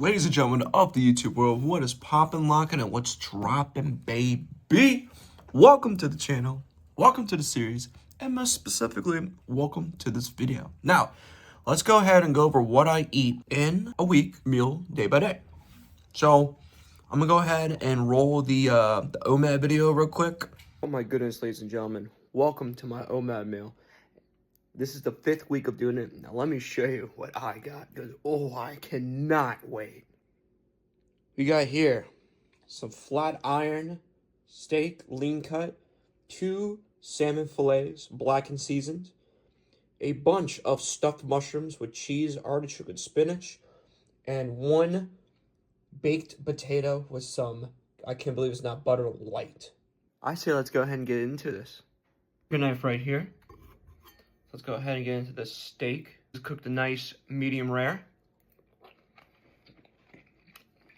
Ladies and gentlemen of the YouTube world, what is poppin', lockin', and what's droppin', baby? Welcome to the channel, welcome to the series, and most specifically, welcome to this video. Now, let's go ahead and go over what I eat in a week, meal, day by day. So, I'm gonna go ahead and roll the OMAD video real quick. Oh my goodness, ladies and gentlemen, welcome to my OMAD meal. This is the 5th week of doing it. Now let me show you what I got, because oh, I cannot wait. We got here some flat iron steak, lean cut, 2 salmon fillets, black and seasoned, a bunch of stuffed mushrooms with cheese, artichoke, and spinach, and 1 baked potato with some, I can't believe it's not butter, light. I say let's go ahead and get into this. Good knife right here. Let's go ahead and get into this steak. Just cooked a nice medium rare.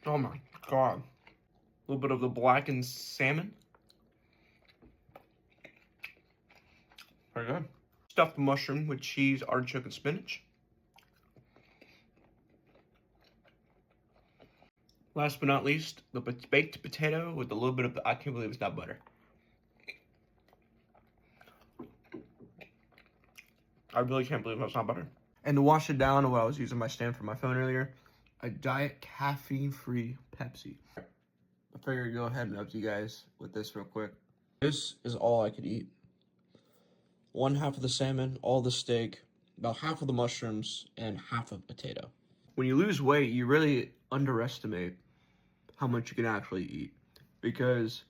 Oh my god. A little bit of the blackened salmon. Very good. Stuffed mushroom with cheese, artichoke, and spinach. Last but not least, the baked potato with a little bit of the, I can't believe it's not butter. I really can't believe that's not butter. And to wash it down, what I was using my stand for my phone earlier, a diet caffeine-free Pepsi. I figured I'd go ahead and up you guys with this real quick. This is all I could eat. 1/2 of the salmon, all the steak, about half of the mushrooms, and half of potato. When you lose weight, you really underestimate how much you can actually eat. Because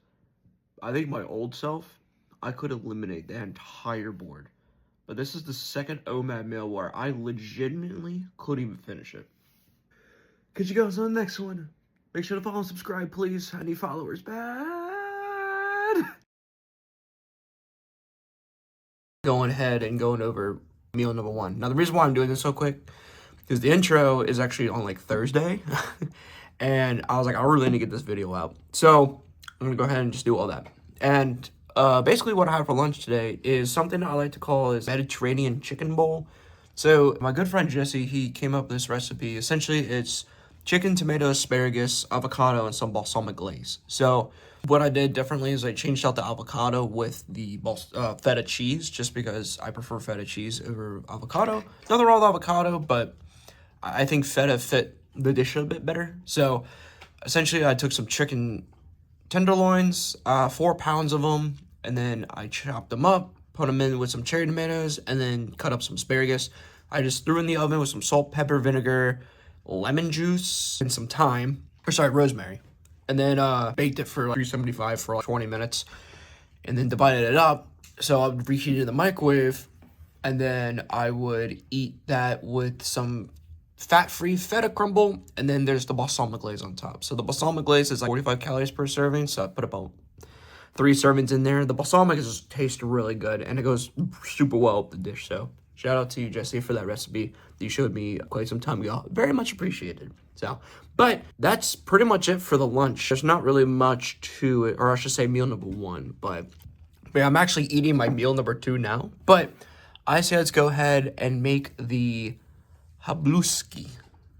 I think my old self, I could eliminate the entire board. But this is the second OMAD meal where I legitimately couldn't even finish it. Catch you guys on the next one. Make sure to follow and subscribe, please. I need followers bad. Going ahead and going over meal number 1. Now, the reason why I'm doing this so quick is the intro is actually on like Thursday. And I was like, I really need to get this video out. So I'm going to go ahead and just do all that. And basically what I have for lunch today is something I like to call is Mediterranean chicken bowl. So my good friend Jesse, he came up with this recipe. Essentially, it's chicken, tomato, asparagus, avocado, and some balsamic glaze. So what I did differently is I changed out the avocado with the feta cheese, just because I prefer feta cheese over avocado. Nothing wrong with avocado, but I think feta fit the dish a bit better. So essentially, I took some chicken tenderloins, 4 pounds of them, and then I chopped them up, put them in with some cherry tomatoes, and then cut up some asparagus. I just threw in the oven with some salt, pepper, vinegar, lemon juice, and some thyme, rosemary. And then baked it for like 375 for like 20 minutes, and then divided it up. So I would reheat it in the microwave, and then I would eat that with some fat-free feta crumble, and then there's the balsamic glaze on top. So the balsamic glaze is like 45 calories per serving, so I put about 3 servings in there. The balsamic just tastes really good, and it goes super well with the dish. So shout out to you, Jesse, for that recipe that you showed me quite some time ago. Very much appreciated. So, but that's pretty much it for the lunch. There's not really much to it, or I should say meal number 1. But yeah, I'm actually eating my meal number 2 now. But I say let's go ahead and make the habluski.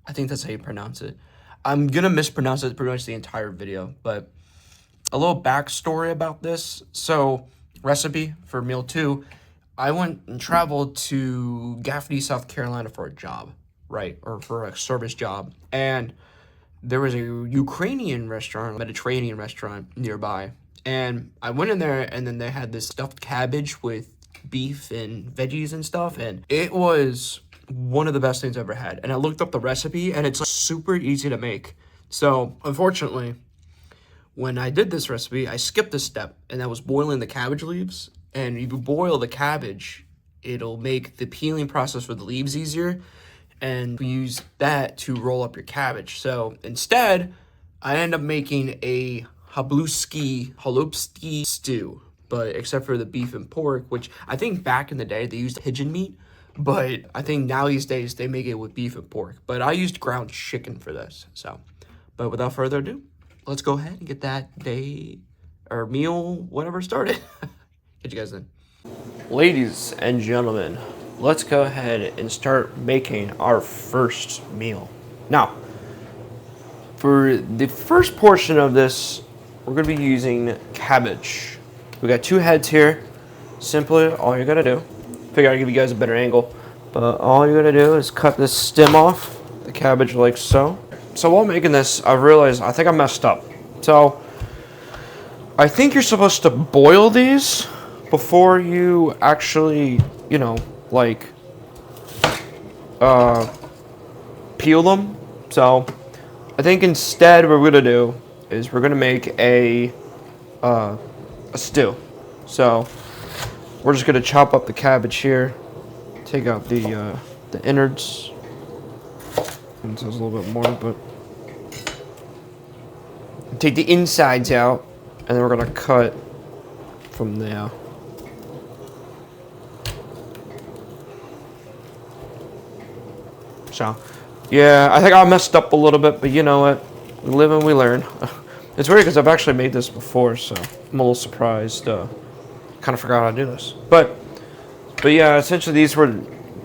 I think that's how you pronounce it. I'm gonna mispronounce it pretty much the entire video, but a little backstory about this. So, recipe for meal 2, I went and traveled to Gaffney, South Carolina for a job, right? Or for a service job. And there was a Ukrainian restaurant, Mediterranean restaurant nearby. And I went in there, and then they had this stuffed cabbage with beef and veggies and stuff. And it was one of the best things I've ever had. And I looked up the recipe, and it's like super easy to make. So, unfortunately, when I did this recipe, I skipped a step, and that was boiling the cabbage leaves. And if you boil the cabbage, it'll make the peeling process for the leaves easier, and we use that to roll up your cabbage. So instead, I end up making a holubski stew, but except for the beef and pork, which I think back in the day they used pigeon meat, but I think now these days they make it with beef and pork. But I used ground chicken for this. So, but without further ado, let's go ahead and get that day or meal, whatever, started. Catch you guys then. Ladies and gentlemen, let's go ahead and start making our first meal. Now, For the first portion of this, we're going to be using cabbage. We got 2 heads here. Simply, all you got to do, figure I'd give you guys a better angle, but all you got to do is cut this stem off, the cabbage like so. So while making this, I realized I think I messed up. So I think you're supposed to boil these before you actually, you know, like peel them. So I think instead what we're gonna do is we're gonna make a stew. So we're just gonna chop up the cabbage here, take out the innards. And so it's a little bit more, but take the insides out, and then we're gonna cut from there. So, yeah, I think I messed up a little bit, but you know what? We live and we learn. It's weird because I've actually made this before, so I'm a little surprised. Kind of forgot how to do this, but yeah, essentially these were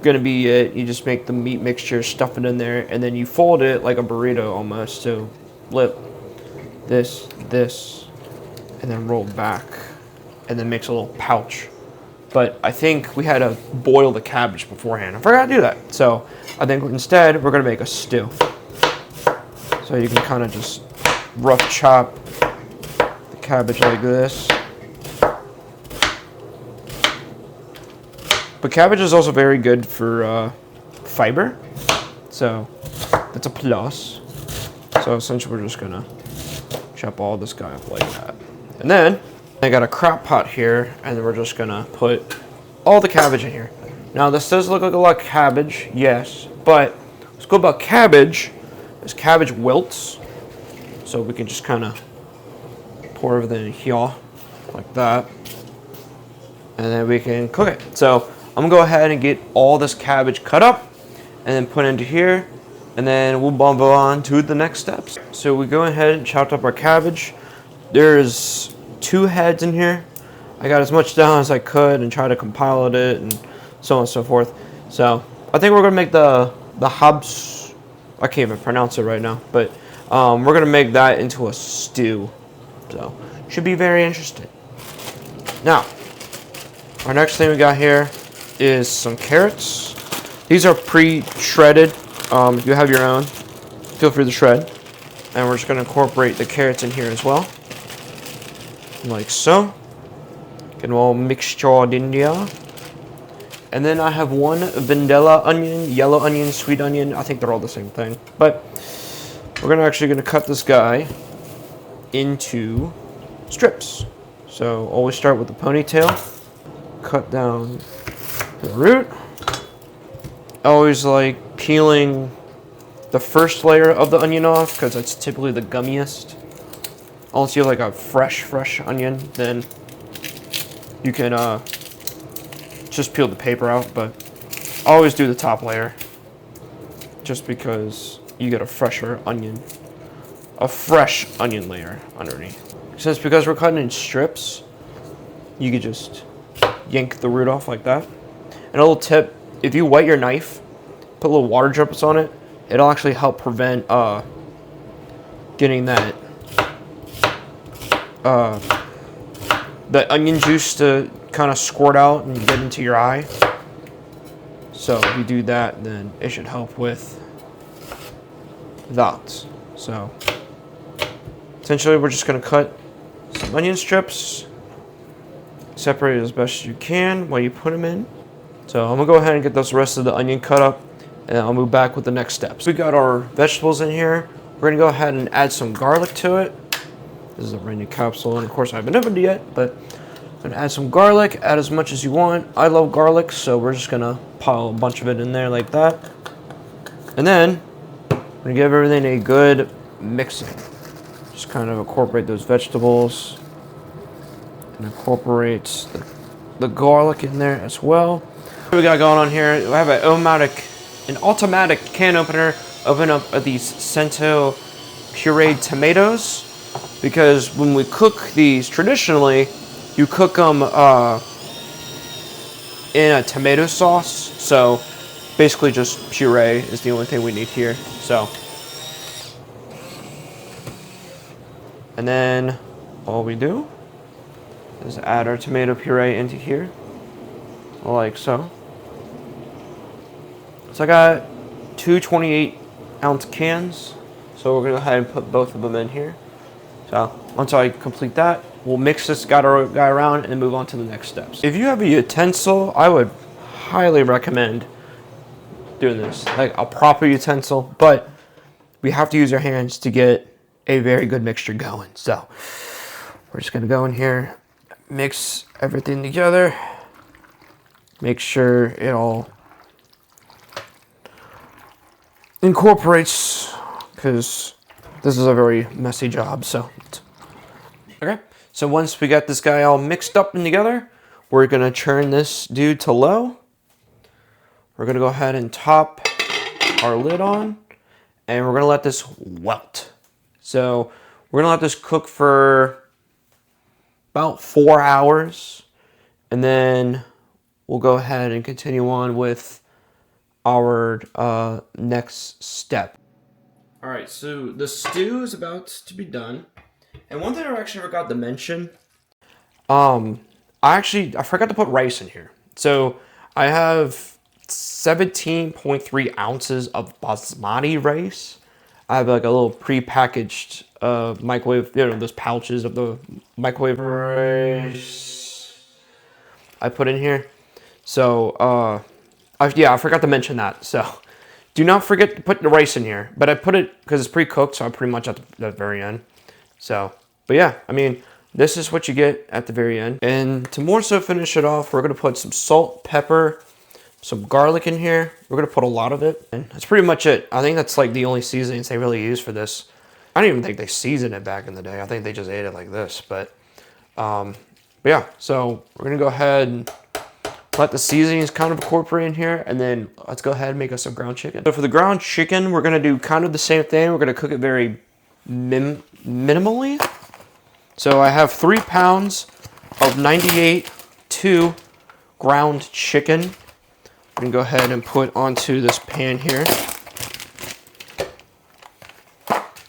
gonna be it. You just make the meat mixture, stuff it in there, and then you fold it like a burrito almost. So flip this, and then roll back, and then makes a little pouch. But I think we had to boil the cabbage beforehand. I forgot to do that. So I think instead we're gonna make a stew. So you can kind of just rough chop the cabbage like this. But cabbage is also very good for fiber, so that's a plus. So essentially we're just gonna chop all this guy up like that. And then I got a crock pot here, and then we're just gonna put all the cabbage in here. Now this does look like a lot of cabbage, yes, but what's good about cabbage is cabbage wilts. So we can just kind of pour everything in here like that, and then we can cook it. So I'm gonna go ahead and get all this cabbage cut up and then put into here, and then we'll move on to the next steps. So we go ahead and chopped up our cabbage. There's 2 heads in here. I got as much down as I could and try to compile it and so on and so forth. So I think we're gonna make the habs. I can't even pronounce it right now, but we're gonna make that into a stew. So should be very interesting. Now, our next thing we got here is some carrots. These are pre-shredded. If you have your own, feel free to shred. And we're just going to incorporate the carrots in here as well, like so. Get them all mixtured in there. And then I have 1 vanilla onion, yellow onion, sweet onion. I think they're all the same thing. But we're actually going to cut this guy into strips. So always start with the ponytail. Cut down the root. I always like peeling the first layer of the onion off because it's typically the gummiest. Unless you have like a fresh onion, then you can just peel the paper out. But I always do the top layer just because you get a fresh onion layer underneath. Since because we're cutting in strips, you could just yank the root off like that. And a little tip, if you wet your knife, put little water drops on it, it'll actually help prevent getting that the onion juice to kind of squirt out and get into your eye. So if you do that, then it should help with that. So essentially we're just going to cut some onion strips, separate it as best as you can while you put them in. So I'm gonna go ahead and get this rest of the onion cut up, and I'll move back with the next steps. We got our vegetables in here. We're gonna go ahead and add some garlic to it. This is a brand new capsule, and of course I haven't opened it yet, but I'm gonna add some garlic, add as much as you want. I love garlic, so we're just gonna pile a bunch of it in there like that. And then I'm gonna give everything a good mixing. Just kind of incorporate those vegetables and incorporate the garlic in there as well. What we got going on here, we have an automatic can opener. Open up these Cento pureed tomatoes, because when we cook these traditionally, you cook them in a tomato sauce. So basically just puree is the only thing we need here. So And then all we do is add our tomato puree into here, like so. So I got two 28-ounce cans, so we're gonna go ahead and put both of them in here. So once I complete that, we'll mix this guy around and move on to the next steps. If you have a utensil, I would highly recommend doing this, like a proper utensil, but we have to use our hands to get a very good mixture going. So we're just gonna go in here, mix everything together, make sure it all incorporates, because this is a very messy job. So okay, so once we got this guy all mixed up and together, we're gonna turn this dude to low. We're gonna go ahead and top our lid on, and we're gonna let this wilt. So we're gonna let this cook for about 4 hours, and then we'll go ahead and continue on with our next step. All right, so the stew is about to be done. And one thing I actually forgot to mention, I forgot to put rice in here. So I have 17.3 ounces of basmati rice. I have like a little pre-packaged microwave, those pouches of the microwave rice I put in here. So, I forgot to mention that. So, do not forget to put the rice in here. But I put it, because it's pre-cooked, so I'm pretty much at the very end. So, but yeah, I mean, this is what you get at the very end. And to more so finish it off, we're going to put some salt, pepper, some garlic in here. We're going to put a lot of it. And that's pretty much it. I think that's like the only seasonings they really use for this. I don't even think they seasoned it back in the day. I think they just ate it like this. But yeah, so we're going to go ahead and let the seasonings kind of incorporate in here, and then let's go ahead and make us some ground chicken. So for the ground chicken, we're gonna do kind of the same thing. We're gonna cook it very minimally. So I have 3 pounds of 98.2 ground chicken. I'm gonna go ahead and put onto this pan here.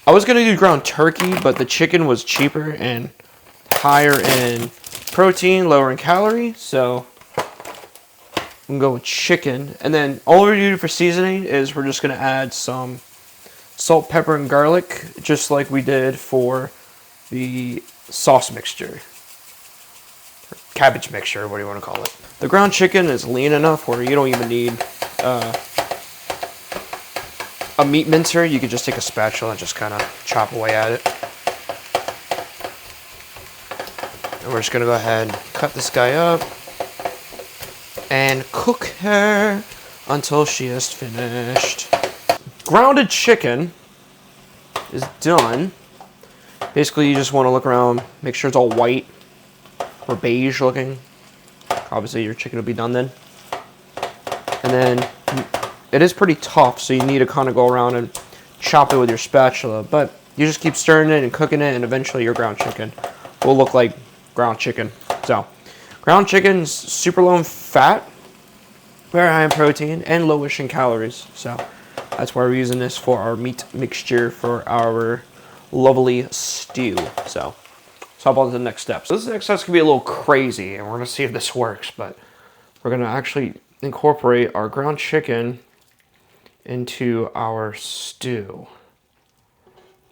I was gonna do ground turkey, but the chicken was cheaper and higher in protein, lower in calorie, so I'm gonna go with chicken. And then all we're gonna do for seasoning is we're just gonna add some salt, pepper, and garlic, just like we did for the sauce mixture, or cabbage mixture, what do you want to call it. The ground chicken is lean enough where you don't even need a meat mincer. You could just take a spatula and just kind of chop away at it. And we're just gonna go ahead and cut this guy up and cook her until she is finished. Grounded chicken is done. Basically, you just want to look around, make sure it's all white or beige looking. Obviously, your chicken will be done then. And then it is pretty tough, so you need to kind of go around and chop it with your spatula. But you just keep stirring it and cooking it, and eventually your ground chicken will look like ground chicken. So, ground chicken's super low in fat, very high in protein, and lowish in calories. So that's why we're using this for our meat mixture for our lovely stew. So let's hop on to the next step. So this next step's gonna be a little crazy, and we're gonna see if this works, but we're gonna actually incorporate our ground chicken into our stew.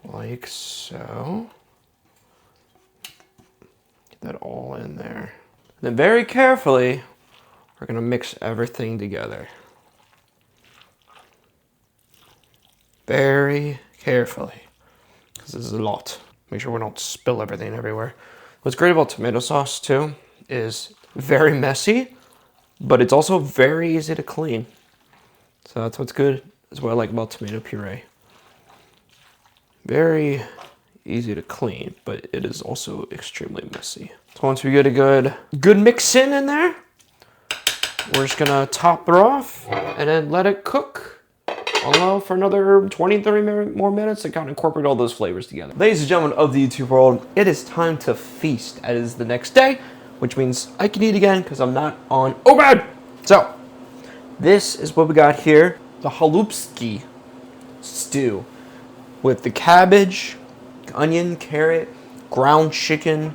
Like so. Get that all in there. And then very carefully, we're gonna mix everything together. Very carefully, because this is a lot. Make sure we don't spill everything everywhere. What's great about tomato sauce too is very messy, but it's also very easy to clean. So that's what's good. That's what I like about tomato puree. Very easy to clean, but it is also extremely messy. So once we get a good mix in there, we're just gonna top her off and then let it cook on low for another 20-30 more minutes to kind of incorporate all those flavors together. Ladies and gentlemen of the YouTube world, it is time to feast. It is the next day, which means I can eat again because I'm not on OBED. So this is what we got here: the halupski stew with the cabbage, onion, carrot, ground chicken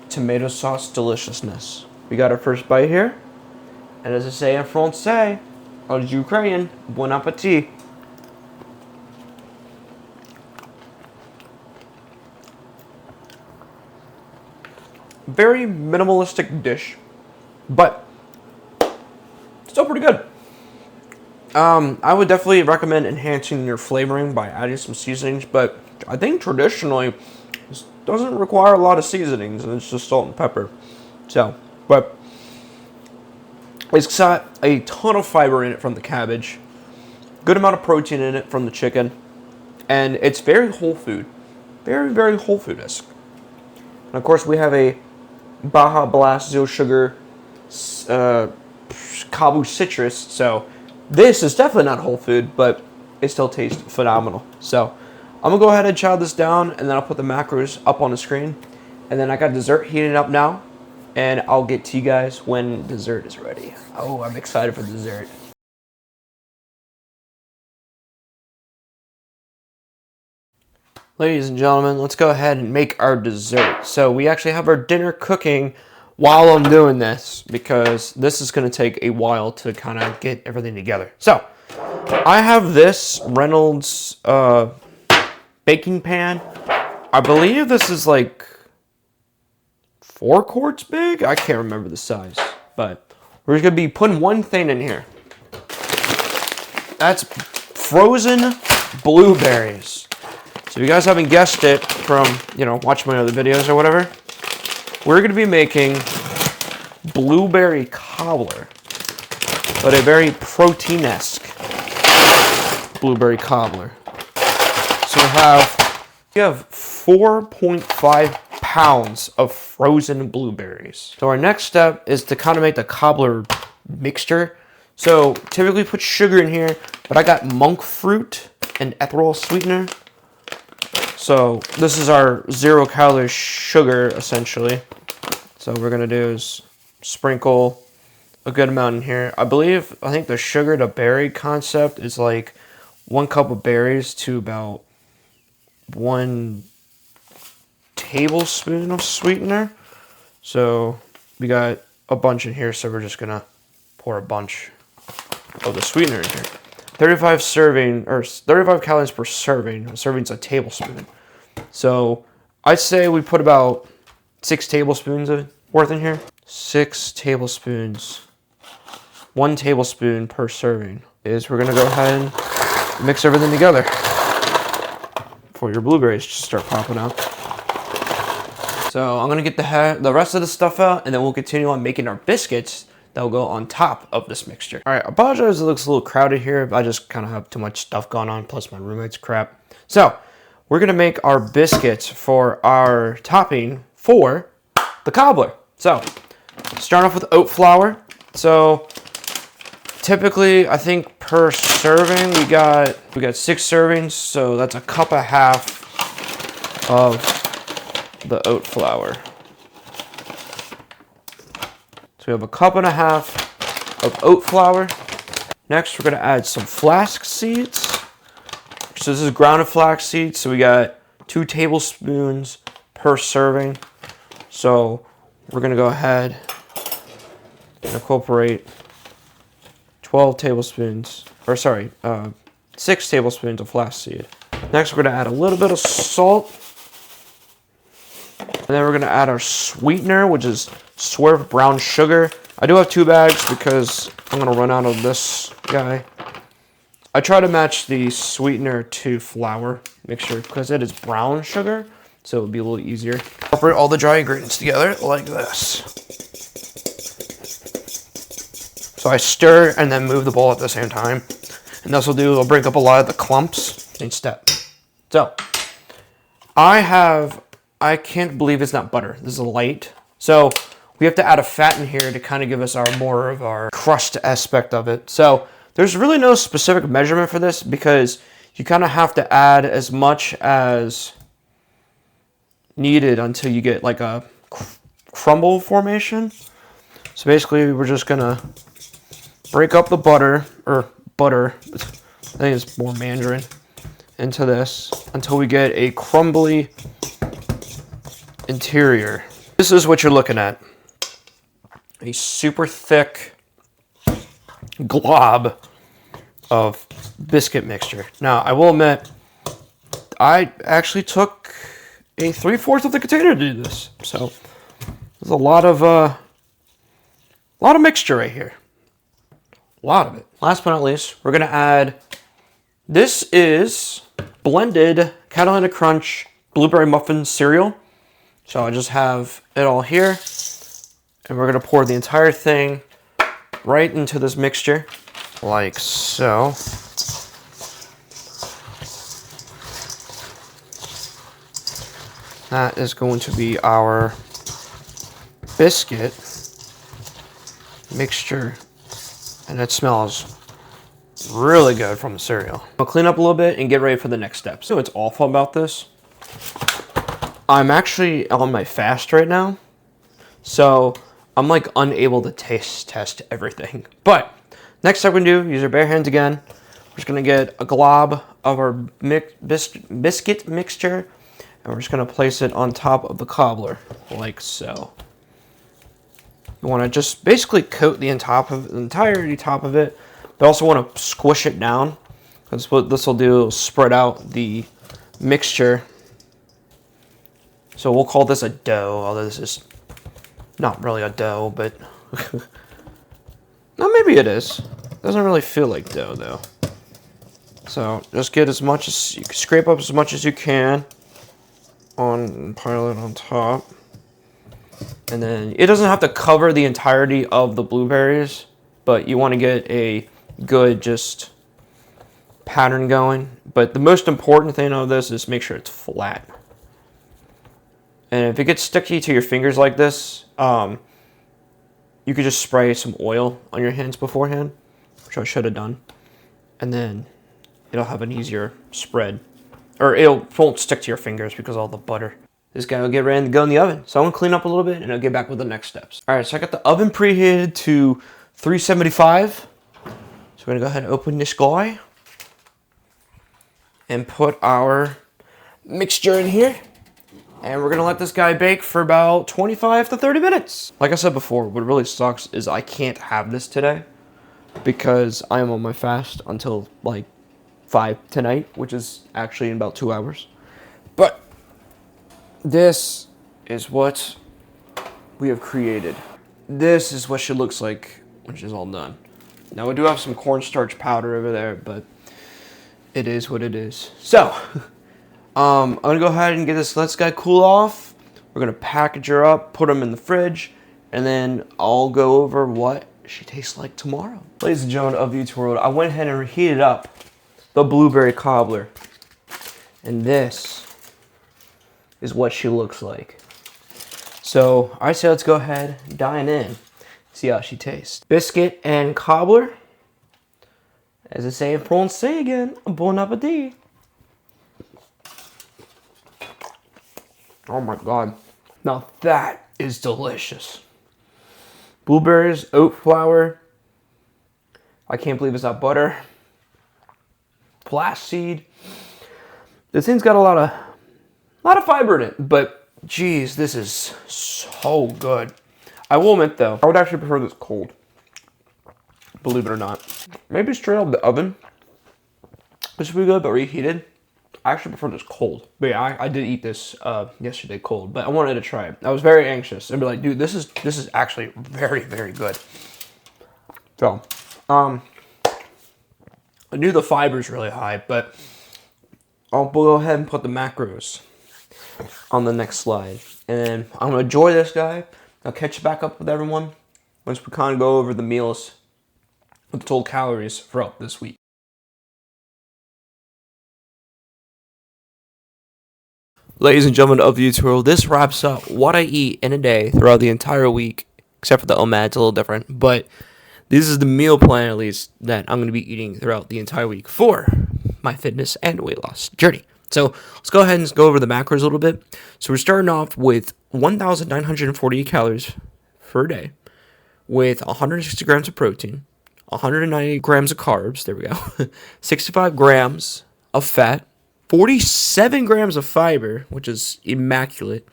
tomato sauce deliciousness. We got our first bite here. And as I say in Francais, or Ukrainian, bon appetit. Very minimalistic dish, but still pretty good. I would definitely recommend enhancing your flavoring by adding some seasonings, but I think traditionally this doesn't require a lot of seasonings, and it's just salt and pepper. So, but it's got a ton of fiber in it from the cabbage, good amount of protein in it from the chicken, and it's very whole food, very, very whole food-esque. And of course, we have a Baja Blast Zero Sugar Kabu Citrus, so this is definitely not whole food, but it still tastes phenomenal. So I'm gonna go ahead and chow this down, and then I'll put the macros up on the screen, and then I got dessert heating up now, and I'll get to you guys when dessert is ready. Oh, I'm excited for dessert. Ladies and gentlemen, let's go ahead and make our dessert. So we actually have our dinner cooking while I'm doing this, because this is going to take a while to kind of get everything together. So I have this Reynolds baking pan. I believe this is like 4 quarts big. I can't remember the size, but we're going to be putting one thing in here. That's frozen blueberries. So if you guys haven't guessed it from, watching my other videos or whatever, we're going to be making blueberry cobbler, but a very protein-esque blueberry cobbler. So we have 4.5 pounds of frozen blueberries. So our next step is to kind of make the cobbler mixture. So typically put sugar in here, but I got monk fruit and ethanol sweetener. So this is our 0-calorie sugar, essentially. So what we're going to do is sprinkle a good amount in here. I think the sugar to berry concept is like 1 cup of berries to about 1 tablespoon of sweetener. So we got a bunch in here, so we're just going to pour a bunch of the sweetener in here. 35 calories per serving. A serving's a tablespoon. So I'd say we put about 6 tablespoons worth in here. 6 tablespoons. 1 tablespoon per serving. We're going to go ahead and mix everything together before your blueberries just start popping out. So I'm going to get the rest of the stuff out, and then we'll continue on making our biscuits that will go on top of this mixture. All right, I apologize, it looks a little crowded here, but I just kind of have too much stuff going on, plus my roommate's crap. So we're gonna make our biscuits for our topping for the cobbler. So start off with oat flour. So typically, I think per serving, we got 6 servings, so that's 1.5 cups of the oat flour. So we have 1.5 cups of oat flour. Next, we're going to add some flax seeds. So this is grounded flax seeds. So we got 2 tablespoons per serving. So we're going to go ahead and incorporate 6 tablespoons of flax seed. Next, we're going to add a little bit of salt. And then we're going to add our sweetener, which is Swerve brown sugar. I do have 2 bags because I'm going to run out of this guy. I try to match the sweetener to flour mixture because it is brown sugar, so it would be a little easier. Incorporate all the dry ingredients together like this. So I stir and then move the bowl at the same time. And this will break up a lot of the clumps in step. So I can't believe it's not butter. This is light. So we have to add a fat in here to kind of give us more of our crust aspect of it. So there's really no specific measurement for this because you kind of have to add as much as needed until you get like a crumble formation. So basically we're just gonna break up the butter, I think it's more Mandarin, into this until we get a crumbly interior. This is what you're looking at. A super thick glob of biscuit mixture. Now, I will admit, I actually took a 3/4 of the container to do this. So, there's a lot of mixture right here. A lot of it. Last but not least, we're going to add, this is blended Catalina Crunch Blueberry Muffin cereal. So I just have it all here. And we're going to pour the entire thing right into this mixture, like so. That is going to be our biscuit mixture. And it smells really good from the cereal. I'll clean up a little bit and get ready for the next step. So what's awful about this, I'm actually on my fast right now. So I'm like unable to taste test everything. But next step we're gonna do, use our bare hands again. We're just gonna get a glob of our biscuit mixture, and we're just gonna place it on top of the cobbler, like so. You want to just basically coat the entirety top of it, but also want to squish it down. That's what this will do. It'll spread out the mixture. So we'll call this a dough, although this is not really a dough, but no, maybe it is. Doesn't really feel like dough though. So just get as much as you can, scrape up as much as you can on, pile it on top. And then it doesn't have to cover the entirety of the blueberries, but you want to get a good just pattern going. But the most important thing of this is make sure it's flat. And if it gets sticky to your fingers like this, you could just spray some oil on your hands beforehand, which I should have done. And then it'll have an easier spread. Or it won't stick to your fingers because of all the butter. This guy will get ready to go in the oven. So I'm gonna clean up a little bit and I'll get back with the next steps. All right, so I got the oven preheated to 375. So we're gonna go ahead and open this guy and put our mixture in here. And we're gonna let this guy bake for about 25 to 30 minutes. Like I said before, what really sucks is I can't have this today because I am on my fast until like 5 tonight, which is actually in about 2 hours. But this is what we have created. This is what she looks like when she's all done. Now we do have some cornstarch powder over there, but it is what it is. So, I'm gonna go ahead and get this, let this guy cool off. We're gonna package her up, put them in the fridge, and then I'll go over what she tastes like tomorrow. Ladies and gentlemen of the YouTube world, I went ahead and heated up the blueberry cobbler. And this is what she looks like. So I say let's go ahead, dine in, see how she tastes. Biscuit and cobbler. As I say in France, say again, bon appetit. Oh my God. Now that is delicious. Blueberries, oat flour. I can't believe it's not butter. Flaxseed. This thing's got a lot of fiber in it, but geez, this is so good. I will admit though, I would actually prefer this cold. Believe it or not. Maybe straight out of the oven. This would be good, but reheated. I actually prefer this cold. But yeah, I did eat this yesterday cold, but I wanted to try it. I was very anxious. I'd be like, dude, this is actually very, very good. So, I knew the fiber's really high, but I'll go ahead and put the macros on the next slide. And then I'm gonna enjoy this guy. I'll catch back up with everyone once we kind of go over the meals with the total calories throughout this week. Ladies and gentlemen of the YouTube world, this wraps up what I eat in a day throughout the entire week, except for the OMAD, it's a little different. But this is the meal plan, at least, that I'm going to be eating throughout the entire week for my fitness and weight loss journey. So let's go ahead and go over the macros a little bit. So we're starting off with 1,948 calories per day with 160 grams of protein, 190 grams of carbs, there we go, 65 grams of fat, 47 grams of fiber, which is immaculate,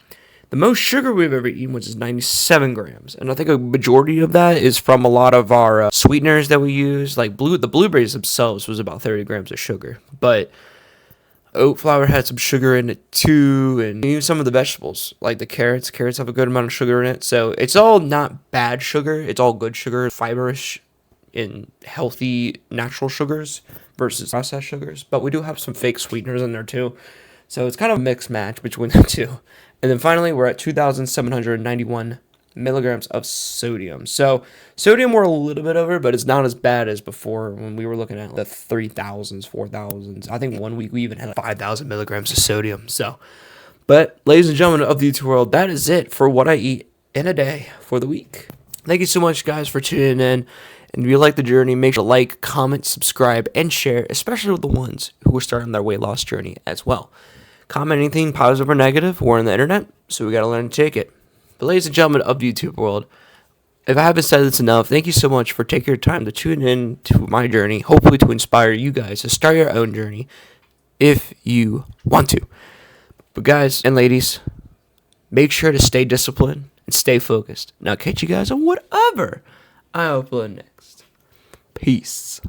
The most sugar we've ever eaten was 97 grams. And I think a majority of that is from a lot of our sweeteners that we use. Like the blueberries themselves was about 30 grams of sugar. But oat flour had some sugar in it too. And even some of the vegetables, like the carrots. Carrots have a good amount of sugar in it. So it's all not bad sugar. It's all good sugar, fibrous and healthy natural sugars versus processed sugars. But we do have some fake sweeteners in there too. So it's kind of a mixed match between the two. And then finally, we're at 2,791 milligrams of sodium. So sodium we're a little bit over, but it's not as bad as before when we were looking at the 3,000s, 4,000s. I think 1 week we even had 5,000 milligrams of sodium. So, but ladies and gentlemen of the YouTube world, that is it for what I eat in a day for the week. Thank you so much, guys, for tuning in. And if you like the journey, make sure to like, comment, subscribe, and share, especially with the ones who are starting their weight loss journey as well. Comment anything positive or negative. We're on the internet, so we got to learn to take it. But ladies and gentlemen of the YouTube world, if I haven't said this enough, thank you so much for taking your time to tune in to my journey, hopefully to inspire you guys to start your own journey if you want to. But guys and ladies, make sure to stay disciplined and stay focused. And I'll catch you guys on whatever I upload next. Peace.